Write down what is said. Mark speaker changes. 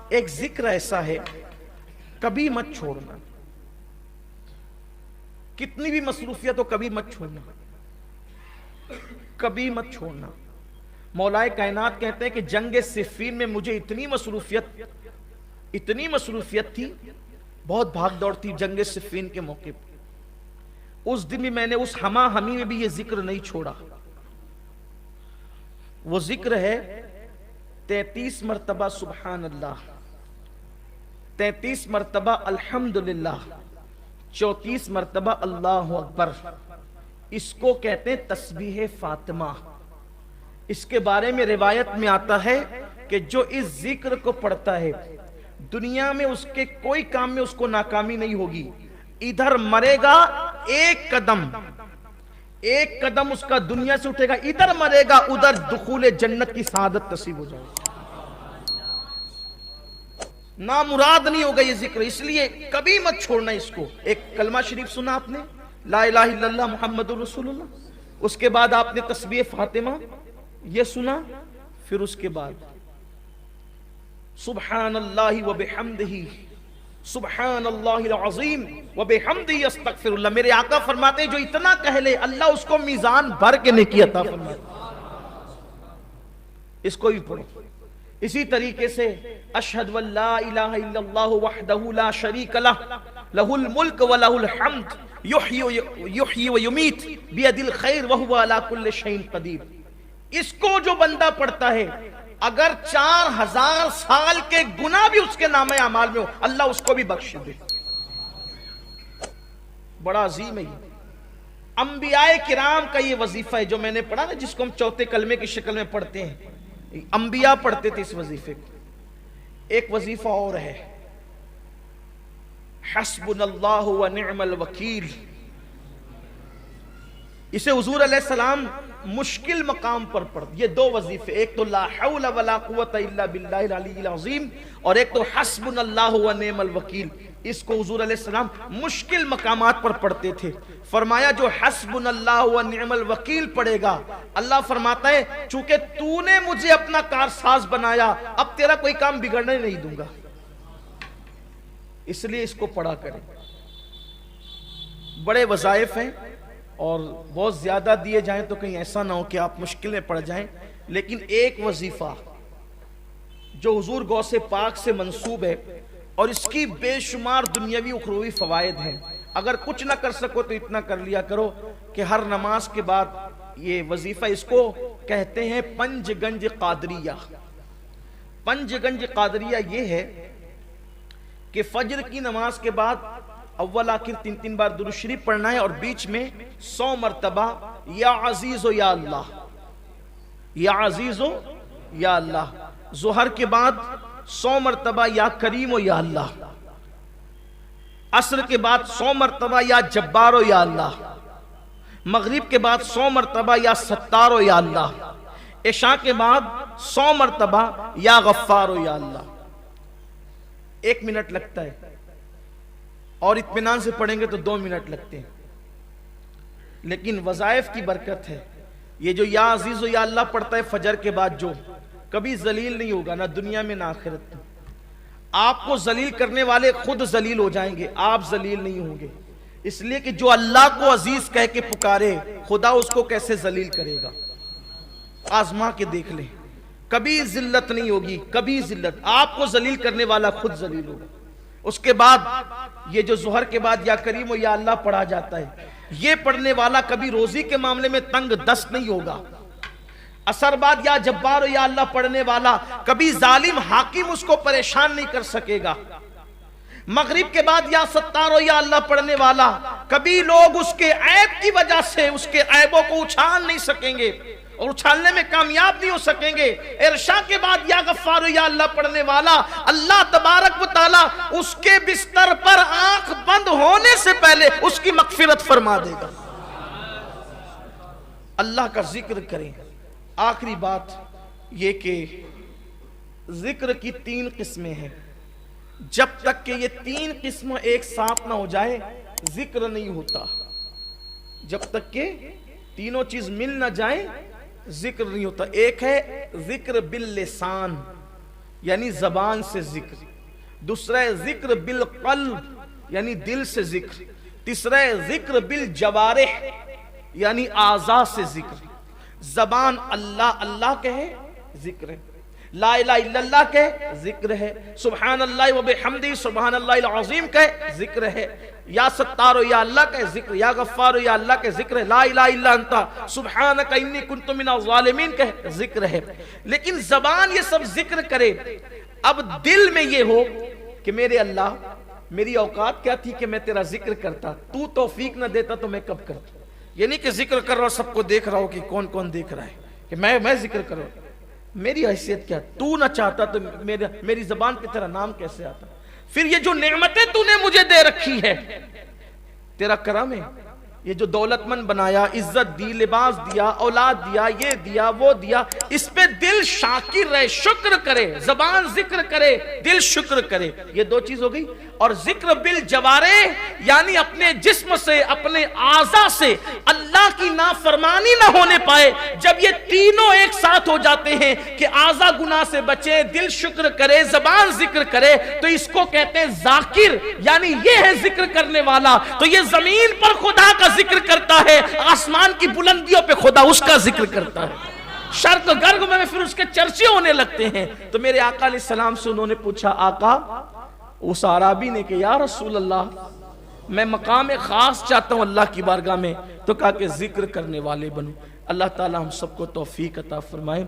Speaker 1: ایک ذکر ایسا ہے کبھی مت چھوڑنا، کتنی بھی مصروفیت ہو کبھی مت چھوڑنا، کبھی مت چھوڑنا۔ مولائے کائنات کہتے ہیں کہ جنگ صفین میں مجھے اتنی مصروفیت تھی، بہت بھاگ دوڑ تھی جنگ صفین کے موقع پر، اس دن بھی میں نے اس ہما ہمی میں بھی یہ ذکر نہیں چھوڑا۔ وہ ذکر ہے 33 مرتبہ سبحان اللہ، 33 مرتبہ الحمدللہ، 34 مرتبہ اللہ اکبر۔ اس کو کہتے ہیں تسبیح فاطمہ۔ اس کے بارے میں روایت میں آتا ہے کہ جو اس ذکر کو پڑھتا ہے دنیا میں اس کے کوئی کام میں اس کو ناکامی نہیں ہوگی، ادھر مرے گا ایک قدم اس کا دنیا سے اٹھے گا، ادھر مرے گا ادھر دخول جنت کی سعادت نصیب ہو جائے گی، نامراد نہیں ہوگا یہ ذکر۔ اس لیے کبھی مت چھوڑنا اس کو۔ ایک کلمہ شریف سنا آپ نے، لا الہ الا اللہ محمد رسول اللہ، اس کے بعد آپ نے تسبیح فاطمہ یہ سنا، پھر اس کے بعد سبحان اللہ وبحمدہ، سبحان اللہ العظیم وبحمدہ استغفر اللہ۔ میرے آقا فرماتے ہیں جو اتنا کہہ لے اللہ اس کو میزان بھر کے نیکی عطا فرماتے، اس کو بھی پڑھو۔ اسی طریقے سے اشہد ان لا الہ الا اللہ وحدہ لا شریک لہ، لہ الملک و لہ الحمد، یحیی و یمیت بیدہ الخیر وہو علی کل شیء قدیر۔ اس کو جو بندہ پڑھتا ہے اگر 4000 سال کے گناہ بھی اس کے نامہ اعمال میں ہو اللہ اس کو بھی بخش دے۔ بڑا عظیم ہے یہ۔ انبیاء کرام کا یہ وظیفہ ہے جو میں نے پڑھا نا، جس کو ہم چوتھے کلمے کی شکل میں پڑھتے ہیں، انبیاء پڑھتے تھے اس وظیفے کو۔ ایک وظیفہ اور ہے، حسبنا اللہ و نعم الوکیل۔ اسے حضور علیہ السلام مشکل مقام پر پڑھ، یہ دو وظیفے، ایک تو لا حول ولا قوت الا باللہ العلی العظیم، اور ایک تو حسبنا اللہ و نعم الوکیل۔ اس کو حضور علیہ السلام مشکل مقامات پر پڑھتے تھے۔ فرمایا جو حسبنا اللہ و نعم الوکیل پڑھے گا، اللہ فرماتا ہے چونکہ تو نے مجھے اپنا کارساز بنایا اب تیرا کوئی کام بگڑنے نہیں دوں گا، اس لیے اس کو پڑھا کریں۔ بڑے وظائف ہیں اور بہت زیادہ دیے جائیں تو کہیں ایسا نہ ہو کہ آپ مشکل میں پڑ جائیں، لیکن ایک وظیفہ جو حضور غوث پاک سے منسوب ہے اور اس کی بے شمار دنیاوی اخروی فوائد ہیں، اگر کچھ نہ کر سکو تو اتنا کر لیا کرو کہ ہر نماز کے بعد یہ وظیفہ، اس کو کہتے ہیں پنج گنج قادریہ۔ پنج گنج قادریہ یہ ہے کہ فجر کی نماز کے بعد اول آخر 3 بار درود شریف پڑھنا ہے اور بیچ میں 100 مرتبہ یا عزیز و یا اللہ، یا عزیز و یا اللہ۔ ظہر کے بعد 100 مرتبہ یا کریم و یا اللہ، عصر کے بعد 100 مرتبہ یا جبار و یا اللہ، مغرب کے بعد 100 مرتبہ یا ستار و یا اللہ، عشاء کے بعد 100 مرتبہ یا غفار و یا اللہ۔ 1 منٹ لگتا ہے اور اطمینان سے پڑھیں گے تو 2 منٹ لگتے ہیں، لیکن وظائف کی برکت ہے۔ یہ جو یا عزیز و یا اللہ پڑھتا ہے فجر کے بعد جو کبھی ذلیل نہیں ہوگا، نہ دنیا میں نہ آخرت میں۔ آپ کو ذلیل کرنے والے خود ذلیل ہو جائیں گے، آپ ذلیل نہیں ہوں گے، اس لیے کہ جو اللہ کو عزیز کہہ کے پکارے خدا اس کو کیسے ذلیل کرے گا۔ آزما کے دیکھ لیں، کبھی ذلت نہیں ہوگی، کبھی ذلت، آپ کو ذلیل کرنے والا خود ذلیل ہوگا۔ اس کے بعد یہ جو ظہر کے بعد یا کریم و یا اللہ پڑھا جاتا ہے، یہ پڑھنے والا کبھی روزی کے معاملے میں تنگ دست نہیں ہوگا۔ عصر بعد یا جبار و یا اللہ پڑھنے والا کبھی ظالم حاکم اس کو پریشان نہیں کر سکے گا۔ مغرب کے بعد یا ستار و یا اللہ پڑھنے والا کبھی لوگ اس کے عیب کی وجہ سے اس کے عیبوں کو اچھال نہیں سکیں گے اور اچھالنے میں کامیاب نہیں ہو سکیں گے۔ عشاء کے بعد یا غفار یا اللہ پڑھنے والا اللہ تبارک و تعالی اس کے بستر پر آنکھ بند ہونے سے پہلے اس کی مغفرت فرما دے گا۔ اللہ کا ذکر کریں۔ آخری بات یہ کہ ذکر کی 3 قسمیں ہیں، جب تک کہ یہ 3 قسم ایک ساتھ نہ ہو جائے ذکر نہیں ہوتا۔ جب تک کہ تینوں چیز مل نہ جائیں ذکر نہیں ہوتا۔ ایک ہے ذکر باللسان، یعنی زبان سے ذکر، دوسرا ہے ذکر بالقلب یعنی دل سے ذکر، تیسرا ہے ذکر بالجوارح یعنی اعضاء سے ذکر۔ زبان اللہ اللہ کہے ذکر ہے، لا الہ الا اللہ کہے ذکر ہے، سبحان اللہ و بحمدہ سبحان اللہ العظیم کہے ذکر ہے، یا ستارو یا اللہ کہے ذکر، یا غفارو یا اللہ کہے ذکر ہے، لا الہ الا انتا سبحانک انی کنت من الظالمین کہے ذکر ہے۔ لیکن زبان یہ سب ذکر کرے، اب دل میں یہ ہو کہ میرے اللہ میری اوقات کیا تھی کہ میں تیرا ذکر کرتا، تو توفیق نہ دیتا تو میں کب کرتا۔ یہ نہیں کہ ذکر کر رہا ہوں سب کو دیکھ رہا ہوں کہ کون کون دیکھ رہا ہے کہ میں ذکر کر رہا ہوں، میری حیثیت کیا، تو نہ چاہتا تو میری زبان پہ تیرا نام کیسے آتا۔ پھر یہ جو نعمتیں تو نے مجھے دے رکھی ہے تیرا کرم ہے، یہ جو دولت مند بنایا، عزت دی، لباس دیا، اولاد دیا، یہ دیا وہ دیا، اس پہ دل شاکر رہے، شکر کرے، زبان ذکر کرے، دل شکر کرے، یہ دو چیز ہو گئی۔ اور ذکر بالجوارح یعنی اپنے جسم سے اپنے اعضاء سے اللہ کی نافرمانی نہ ہونے پائے۔ جب یہ تینوں ایک ساتھ ہو جاتے ہیں کہ اعضاء گناہ سے بچے، دل شکر کرے، زبان ذکر کرے، تو اس کو کہتے ہیں ذاکر، یعنی یہ ہے ذکر کرنے والا۔ تو یہ زمین پر خدا کا ذکر کرتا ہے، آسمان کی بلندیوں پہ خدا اس کا ذکر کرتا ہے، شرق غرب میں پھر اس کے چرچے ہونے لگتے ہیں۔ تو میرے آقا علیہ السلام سے انہوں نے پوچھا، آقا اس عرابی نے کہ یا رسول اللہ میں مقام خاص چاہتا ہوں اللہ کی بارگاہ میں، تو کہا کہ ذکر کرنے والے بنو۔ اللہ تعالی ہم سب کو توفیق عطا فرمائے۔